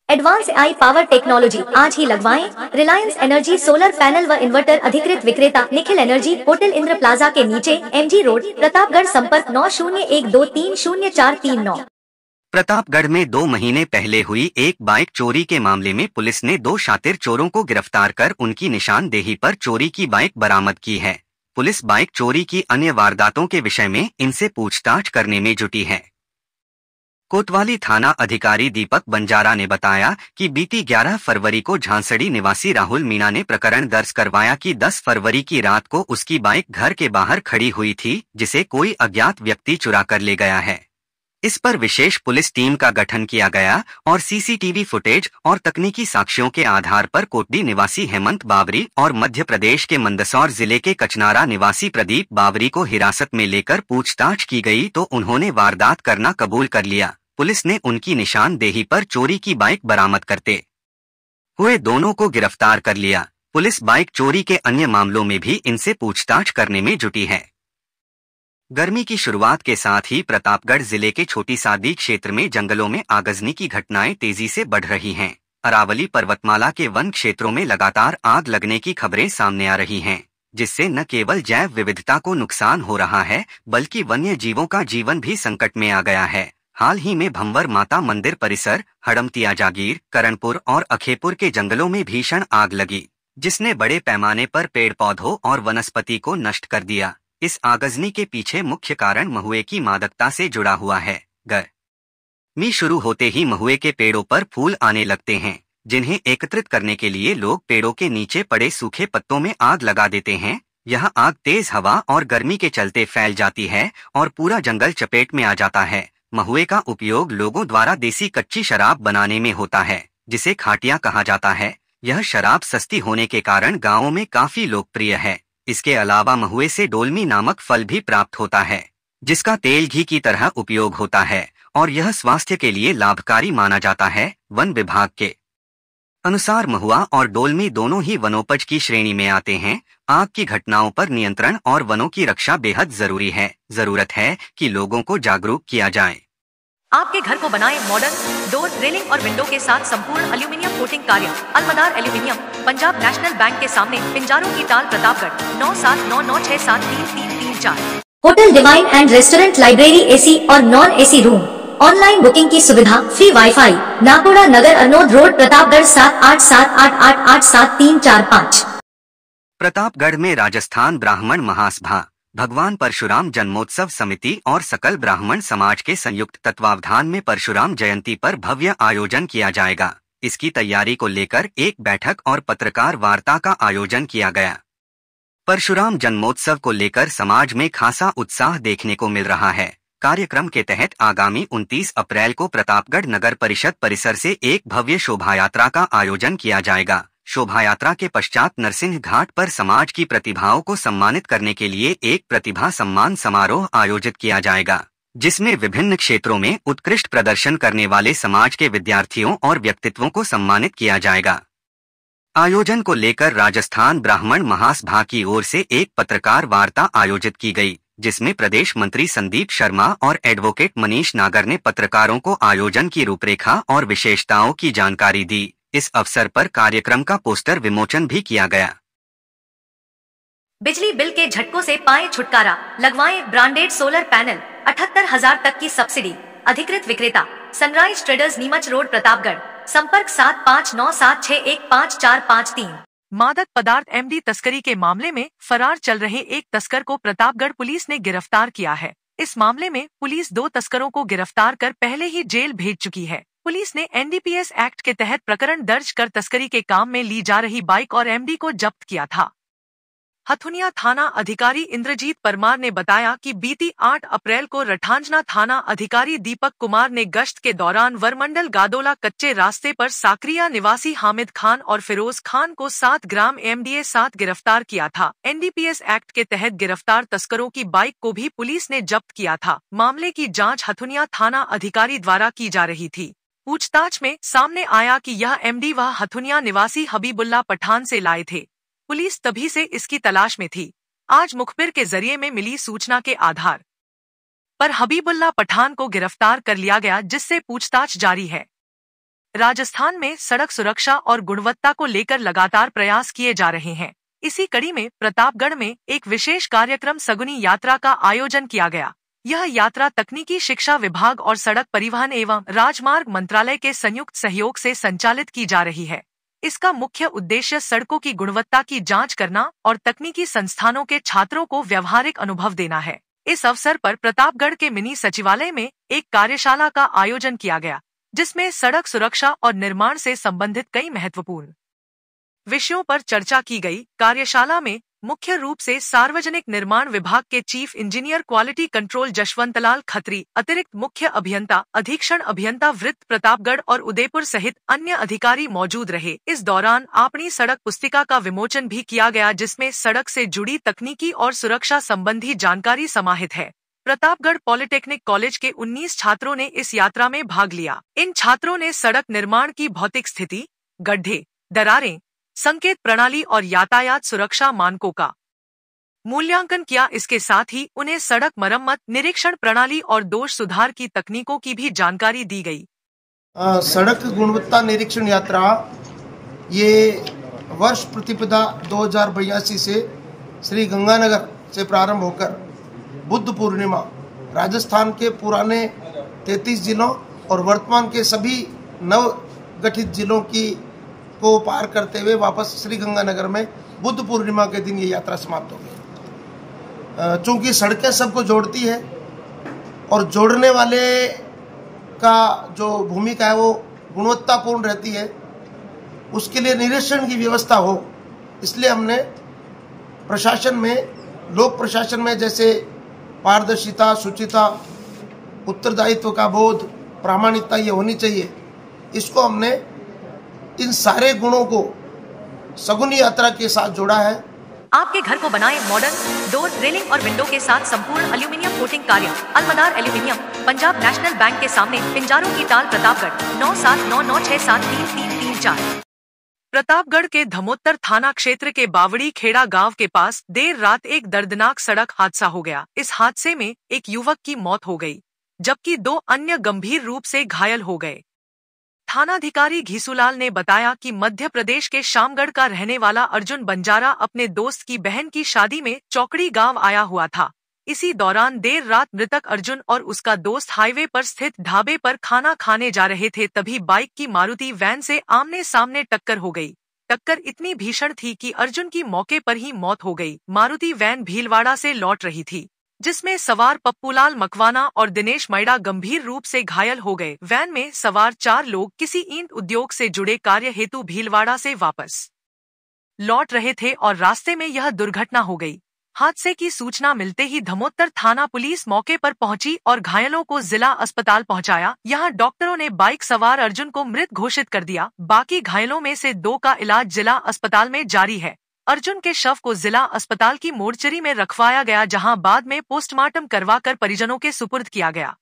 Advance I power technology आज ही लगवाएं। Reliance energy solar panel व इन्वर्टर अधिकृत विक्रेता Nikhil energy, hotel Indra plaza के नीचे, एमजी रोड, प्रतापगढ़। संपर्क 9012304339। प्रतापगढ़ में 2 महीने पहले हुई एक बाइक चोरी के मामले में पुलिस ने 2 शातिर चोरों को गिरफ्तार कर उनकी निशानदेही पर चोरी की बाइक बरामद की है। पुलिस बाइक चोरी की अन्य वारदातों के विषय में इनसे पूछताछ करने में जुटी है। कोतवाली थाना अधिकारी दीपक बंजारा ने बताया कि बीती 11 फरवरी को झांसड़ी निवासी राहुल मीणा ने प्रकरण दर्ज करवाया कि 10 फरवरी की रात को उसकी बाइक घर के बाहर खड़ी हुई थी, जिसे कोई अज्ञात व्यक्ति चुरा कर ले गया है। इस पर विशेष पुलिस टीम का गठन किया गया और सीसीटीवी फुटेज और तकनीकी साक्ष्यों के आधार पर कोटडी निवासी हेमंत बावरी और मध्य प्रदेश के मंदसौर जिले के कचनारा निवासी प्रदीप बावरी को हिरासत में लेकर पूछताछ की गई तो उन्होंने वारदात करना कबूल कर लिया। पुलिस ने उनकी निशानदेही पर चोरी की बाइक बरामद करते हुए दोनों को गिरफ्तार कर लिया। पुलिस बाइक चोरी के अन्य मामलों में भी इनसे पूछताछ करने में जुटी है। गर्मी की शुरुआत के साथ ही प्रतापगढ़ जिले के छोटी सादी क्षेत्र में जंगलों में आगजनी की घटनाएं तेजी से बढ़ रही हैं। अरावली पर्वतमाला के वन क्षेत्रों में लगातार आग लगने की खबरें सामने आ रही हैं, जिससे न केवल जैव विविधता को नुकसान हो रहा है बल्कि वन्य जीवों का जीवन भी संकट में आ गया है। हाल ही में भंवर माता मंदिर परिसर, हड़मतिया जागीर, करणपुर और अखेपुर के जंगलों में भीषण आग लगी, जिसने बड़े पैमाने पर पेड़ पौधों और वनस्पति को नष्ट कर दिया। इस आगजनी के पीछे मुख्य कारण महुए की मादकता से जुड़ा हुआ है। गर्मी शुरू होते ही महुए के पेड़ों पर फूल आने लगते हैं, जिन्हें एकत्रित करने के लिए लोग पेड़ों के नीचे पड़े सूखे पत्तों में आग लगा देते हैं। यह आग तेज हवा और गर्मी के चलते फैल जाती है और पूरा जंगल चपेट में आ जाता है। महुए का उपयोग लोगों द्वारा देसी कच्ची शराब बनाने में होता है, जिसे खाटिया कहा जाता है। यह शराब सस्ती होने के कारण गांवों में काफी लोकप्रिय है। इसके अलावा महुए से डोलमी नामक फल भी प्राप्त होता है, जिसका तेल घी की तरह उपयोग होता है और यह स्वास्थ्य के लिए लाभकारी माना जाता है। वन विभाग के अनुसार महुआ और डोलमी दोनों ही वनोपज की श्रेणी में आते हैं। आग की घटनाओं पर नियंत्रण और वनों की रक्षा बेहद जरूरी है। जरूरत है कि लोगों को जागरूक किया जाए। आपके घर को बनाएं मॉडर्न, डोर, रेलिंग और विंडो के साथ संपूर्ण एल्यूमिनियम कोटिंग कार्य। Alamdar aluminium, Punjab national bank के सामने, पिंजारों की टाल, Pratapgarh. 9799673334। Hotel divine and restaurant, library, AC और non AC room, online booking की सुविधा, free wifi. Nakoda Nagar, Arnod road, Pratapgarh. 7878887345। Pratapgarh में राजस्थान ब्राह्मण महासभा, भगवान परशुराम जन्मोत्सव समिति और सकल ब्राह्मण समाज के संयुक्त तत्वावधान में परशुराम जयंती पर भव्य आयोजन किया जाएगा। इसकी तैयारी को लेकर एक बैठक और पत्रकार वार्ता का आयोजन किया गया। परशुराम जन्मोत्सव को लेकर समाज में खासा उत्साह देखने को मिल रहा है। कार्यक्रम के तहत आगामी 29 अप्रैल को प्रतापगढ़ नगर परिषद परिसर से एक भव्य शोभायात्रा का आयोजन किया जाएगा। शोभायात्रा के पश्चात नरसिंह घाट पर समाज की प्रतिभाओं को सम्मानित करने के लिए एक प्रतिभा सम्मान समारोह आयोजित किया जाएगा, जिसमें विभिन्न क्षेत्रों में उत्कृष्ट प्रदर्शन करने वाले समाज के विद्यार्थियों और व्यक्तित्वों को सम्मानित किया जाएगा। आयोजन को लेकर राजस्थान ब्राह्मण महासभा की ओर से एक पत्रकार वार्ता आयोजित की गई, जिसमें प्रदेश मंत्री संदीप शर्मा और एडवोकेट मनीष नागर ने पत्रकारों को आयोजन की रूपरेखा और विशेषताओं की जानकारी दी। इस अवसर पर कार्यक्रम का पोस्टर विमोचन भी किया गया। बिजली बिल के झटकों से पाएं छुटकारा, लगवाएं ब्रांडेड सोलर पैनल। 78,000 तक की सब्सिडी। अधिकृत विक्रेता sunrise traders, Neemuch road, Pratapgarh. संपर्क 7597615453। मादक पदार्थ एमडी तस्करी के मामले में फरार चल रहे एक तस्कर को प्रतापगढ़ पुलिस ने गिरफ्तार किया है। इस मामले में पुलिस 2 तस्करों को गिरफ्तार कर पहले ही जेल भेज चुकी है। पुलिस ने एनडीपीएस एक्ट के तहत प्रकरण दर्ज कर तस्करी के काम में ली जा रही बाइक और एमडी को जब्त किया था। हथुनिया थाना अधिकारी इंद्रजीत परमार ने बताया कि बीती 8 अप्रैल को रठांजना थाना अधिकारी दीपक कुमार ने गश्त के दौरान वरमंडल गादोला कच्चे रास्ते पर साकरिया निवासी हामिद खान और फिरोज खान को 7 ग्राम एमडीए साथ गिरफ्तार किया था। एनडीपीएस एक्ट के तहत गिरफ्तार तस्करों की बाइक को भी पुलिस ने जब्त किया था। मामले की जाँच हथुनिया थाना अधिकारी द्वारा की जा रही थी। पूछताछ में सामने आया कि यह एमडी वह हथुनिया निवासी हबीबुल्ला पठान से लाए थे। पुलिस तभी से इसकी तलाश में थी। आज मुखबिर के जरिए में मिली सूचना के आधार पर हबीबुल्ला पठान को गिरफ्तार कर लिया गया, जिससे पूछताछ जारी है। राजस्थान में सड़क सुरक्षा और गुणवत्ता को लेकर लगातार प्रयास किए जा रहे हैं। इसी कड़ी में प्रतापगढ़ में एक विशेष कार्यक्रम सगुनी यात्रा का आयोजन किया गया। यह यात्रा तकनीकी शिक्षा विभाग और सड़क परिवहन एवं राजमार्ग मंत्रालय के संयुक्त सहयोग से संचालित की जा रही है। इसका मुख्य उद्देश्य सड़कों की गुणवत्ता की जांच करना और तकनीकी संस्थानों के छात्रों को व्यावहारिक अनुभव देना है। इस अवसर पर प्रतापगढ़ के मिनी सचिवालय में एक कार्यशाला का आयोजन किया गया, जिसमें सड़क सुरक्षा और निर्माण से संबंधित कई महत्वपूर्ण विषयों पर चर्चा की गई। कार्यशाला में मुख्य रूप से सार्वजनिक निर्माण विभाग के chief engineer quality control Jashwantlal Khatri, अतिरिक्त मुख्य अभियंता अधीक्षण अभियंता वृत्त प्रतापगढ़ और उदयपुर सहित अन्य अधिकारी मौजूद रहे। इस दौरान अपनी सड़क पुस्तिका का विमोचन भी किया गया, जिसमें सड़क से जुड़ी तकनीकी और सुरक्षा संबंधी जानकारी समाहित है। प्रतापगढ़ पॉलिटेक्निक कॉलेज के 19 छात्रों ने इस यात्रा में भाग लिया। इन छात्रों ने सड़क निर्माण की भौतिक स्थिति, गड्ढे, दरारें, संकेत प्रणाली और यातायात सुरक्षा मानकों का मूल्यांकन किया। इसके साथ ही उन्हें सड़क मरम्मत, निरीक्षण प्रणाली और दोष सुधार की तकनीकों की भी जानकारी दी गई। सड़क गुणवत्ता निरीक्षण यात्रा ये वर्ष प्रतिपदा 2082 से श्री गंगानगर से प्रारंभ होकर बुद्ध पूर्णिमा राजस्थान के पुराने 33 जिलों और वर्तमान के सभी नव गठित जिलों की को पार करते हुए वापस श्री गंगानगर में बुद्ध पूर्णिमा के दिन ये यात्रा समाप्त हो गई। चूँकि सड़कें सबको जोड़ती है और जोड़ने वाले का जो भूमिका है वो गुणवत्तापूर्ण रहती है, उसके लिए निरीक्षण की व्यवस्था हो, इसलिए हमने प्रशासन में, लोक प्रशासन में जैसे पारदर्शिता, शुचिता, उत्तरदायित्व का बोध, प्रामाणिकता ये होनी चाहिए, इसको हमने इन सारे गुणों को सगुनी यात्रा के साथ जोड़ा है। आपके घर को बनाए मॉडर्न डोर, रेलिंग और विंडो के साथ संपूर्ण एल्यूमिनियम कोटिंग कार्य। Alamdar aluminium, Punjab national bank के सामने, पिंजारों की ताल, प्रतापगढ़ 9799673334। प्रतापगढ़ के धमोत्तर थाना क्षेत्र के बावड़ी खेड़ा गांव के पास देर रात एक दर्दनाक सड़क हादसा हो गया। इस हादसे में एक युवक की मौत हो गई, जबकि 2 अन्य गंभीर रूप से घायल हो गए। थानाधिकारी घीसूलाल ने बताया कि मध्य प्रदेश के शामगढ़ का रहने वाला अर्जुन बंजारा अपने दोस्त की बहन की शादी में चौकड़ी गांव आया हुआ था। इसी दौरान देर रात मृतक अर्जुन और उसका दोस्त हाईवे पर स्थित ढाबे पर खाना खाने जा रहे थे, तभी बाइक की मारुति वैन से आमने सामने टक्कर हो गई। टक्कर इतनी भीषण थी कि अर्जुन की मौके पर ही मौत हो गई। मारुति वैन भीलवाड़ा से लौट रही थी, जिसमें सवार पप्पूलाल मकवाना और दिनेश मैड़ा गंभीर रूप से घायल हो गए। वैन में सवार 4 लोग किसी ईंट उद्योग से जुड़े कार्य हेतु भीलवाड़ा से वापस लौट रहे थे और रास्ते में यह दुर्घटना हो गई। हादसे की सूचना मिलते ही धमोत्तर थाना पुलिस मौके पर पहुंची और घायलों को जिला अस्पताल पहुंचाया। यहां डॉक्टरों ने बाइक सवार अर्जुन को मृत घोषित कर दिया। बाकी घायलों में से 2 का इलाज जिला अस्पताल में जारी है। अर्जुन के शव को जिला अस्पताल की मोर्चरी में रखवाया गया, जहां बाद में पोस्टमार्टम करवाकर परिजनों के सुपुर्द किया गया।